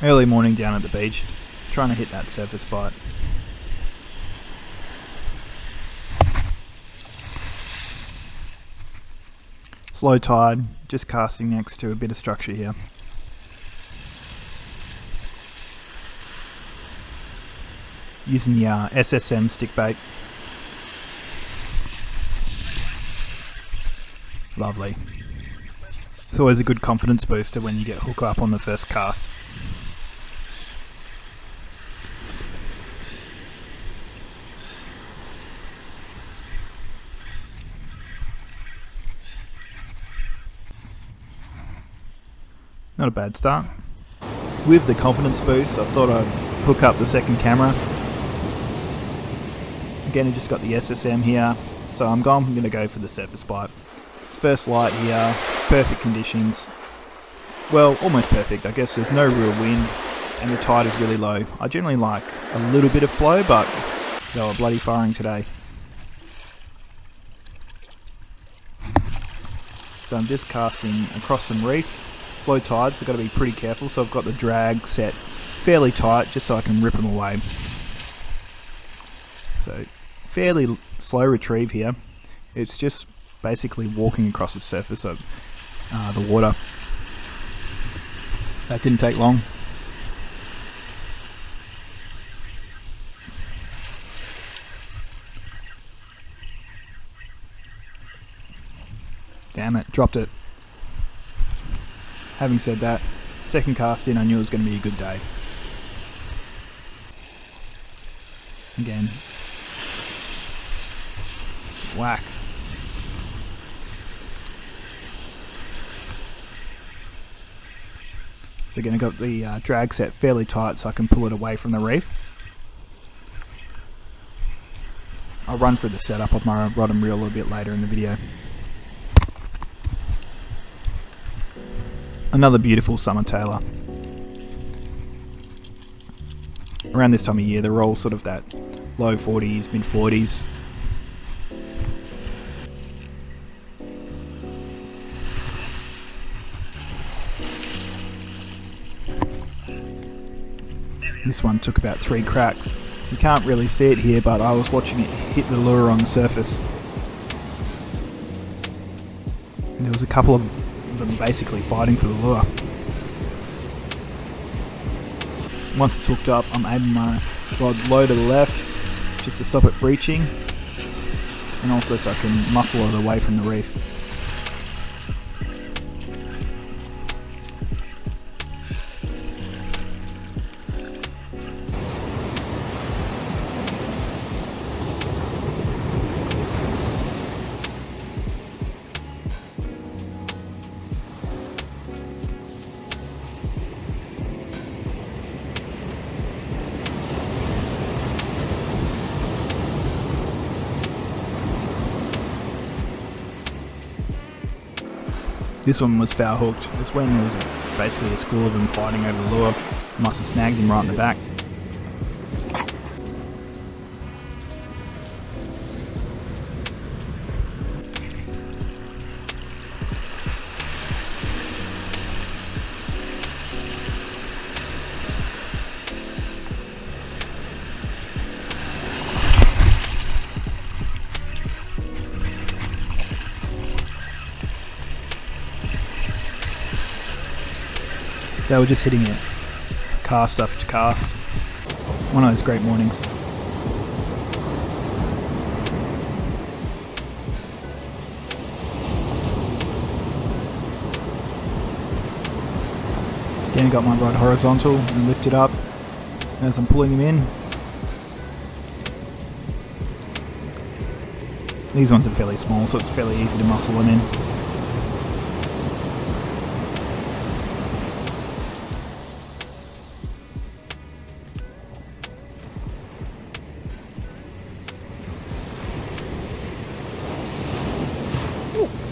Early morning down at the beach, trying to hit that surface bite. Slow tide, just casting next to a bit of structure here. Using the SSM Stickbait. Lovely. It's always a good confidence booster when you get hook up on the first cast. Not a bad start. With the confidence boost, I thought I'd hook up the second camera. Again, I just got the SSM here, so I'm going to go for the surface bite. It's first light here, perfect conditions. Well, almost perfect. I guess there's no real wind and the tide is really low. I generally like a little bit of flow, but they were bloody firing today. So I'm just casting across some reef. Slow tide, so I've got to be pretty careful. So I've got the drag set fairly tight just so I can rip them away. So fairly slow retrieve here. It's just basically walking across the surface of the water. That didn't take long. Damn it, dropped it. Having said that, second cast in, I knew it was going to be a good day. Again. Whack. So again, I got the drag set fairly tight so I can pull it away from the reef. I'll run through the setup of my rod and reel a little bit later in the video. Another beautiful summer Tailor. Around this time of year, they're all sort of that low 40s, mid 40s. This one took about 3 cracks. You can't really see it here, but I was watching it hit the lure on the surface. And there was a couple of them basically fighting for the lure. Once it's hooked up, I'm aiming my rod low to the left just to stop it breaching, and also so I can muscle it away from the reef. This one was foul hooked. This when there was basically a school of them fighting over the lure. Must have snagged him right in the back. They were just hitting it cast after cast. One of those great mornings. Again, got my rod horizontal and lift it up as I'm pulling him in. These ones are fairly small, so it's fairly easy to muscle them in.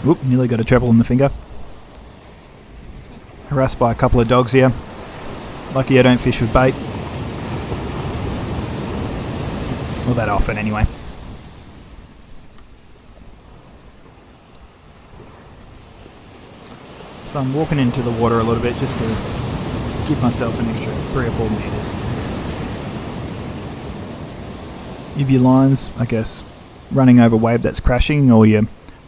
Whoop, nearly got a treble in the finger. Harassed by a couple of dogs here. Lucky I don't fish with bait. Or that often anyway. So I'm walking into the water a little bit just to give myself an extra 3 or 4 meters. If your line's, I guess, running over a wave that's crashing, or your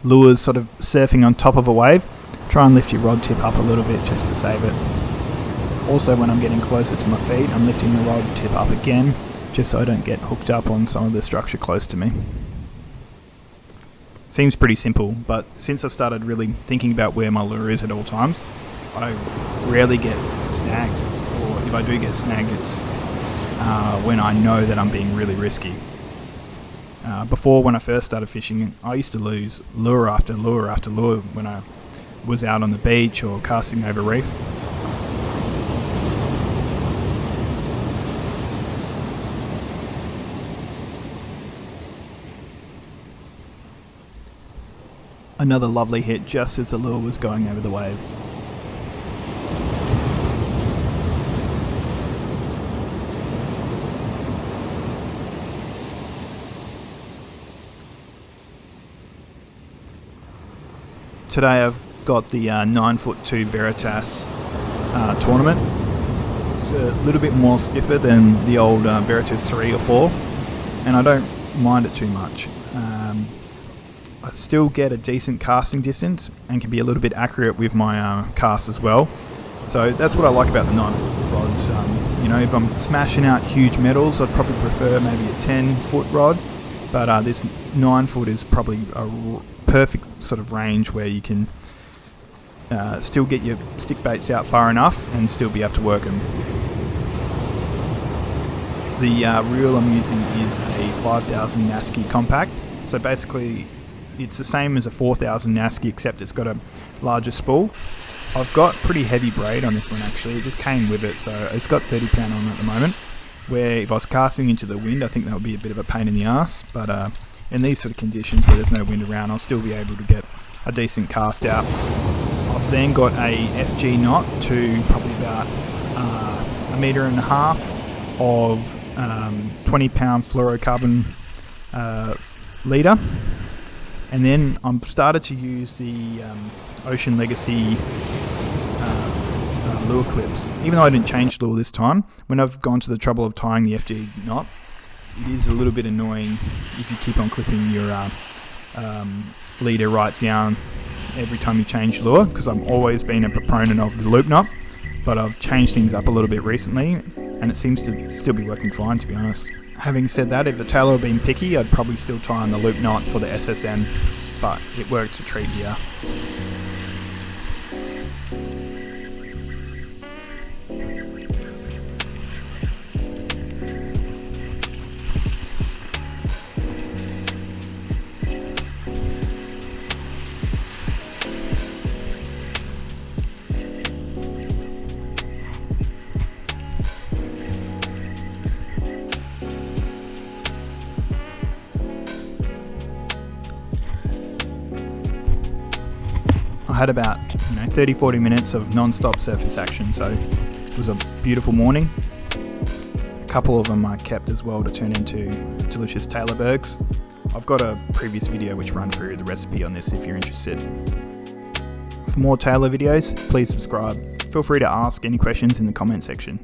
lure's sort of surfing on top of a wave, try and lift your rod tip up a little bit just to save it. Also, when I'm getting closer to my feet, I'm lifting the rod tip up again, just so I don't get hooked up on some of the structure close to me. Seems pretty simple, but since I've started really thinking about where my lure is at all times, I rarely get snagged, or if I do get snagged, it's when I know that I'm being really risky. Before, when I first started fishing, I used to lose lure after lure after lure when I was out on the beach or casting over reef. Another lovely hit just as the lure was going over the wave. Today I've got the 9'2" Veritas tournament. It's a little bit more stiffer than the old Veritas 3 or 4, and I don't mind it too much. I still get a decent casting distance and can be a little bit accurate with my cast as well. So that's what I like about the 9-foot rods. If I'm smashing out huge metals, I'd probably prefer maybe a 10-foot rod, but this 9-foot is probably a perfect sort of range where you can still get your stick baits out far enough and still be able to work them. The reel I'm using is a 5000 NASCI compact, so basically it's the same as a 4000 NASCI, except it's got a larger spool. I've got pretty heavy braid on this one actually, it just came with it, so it's got 30 pound on at the moment, where if I was casting into the wind I think that would be a bit of a pain in the ass, but in these sort of conditions where there's no wind around, I'll still be able to get a decent cast out. I've then got a FG knot to probably about 1.5 meters of 20 pound fluorocarbon leader. And then I'm started to use the Ocean Legacy lure clips. Even though I didn't change lure this time, when I've gone to the trouble of tying the FG knot, it is a little bit annoying if you keep on clipping your leader right down every time you change lure, because I've always been a proponent of the loop knot, but I've changed things up a little bit recently and it seems to still be working fine, to be honest. Having said that, if the Tailor had been picky, I'd probably still tie on the loop knot for the SSM, but it worked a treat here. I had about 30-40 minutes of non-stop surface action, so it was a beautiful morning. A couple of them I kept as well to turn into delicious Tailor bergs. I've got a previous video which run through the recipe on this if you're interested. For more Tailor videos, please subscribe. Feel free to ask any questions in the comment section.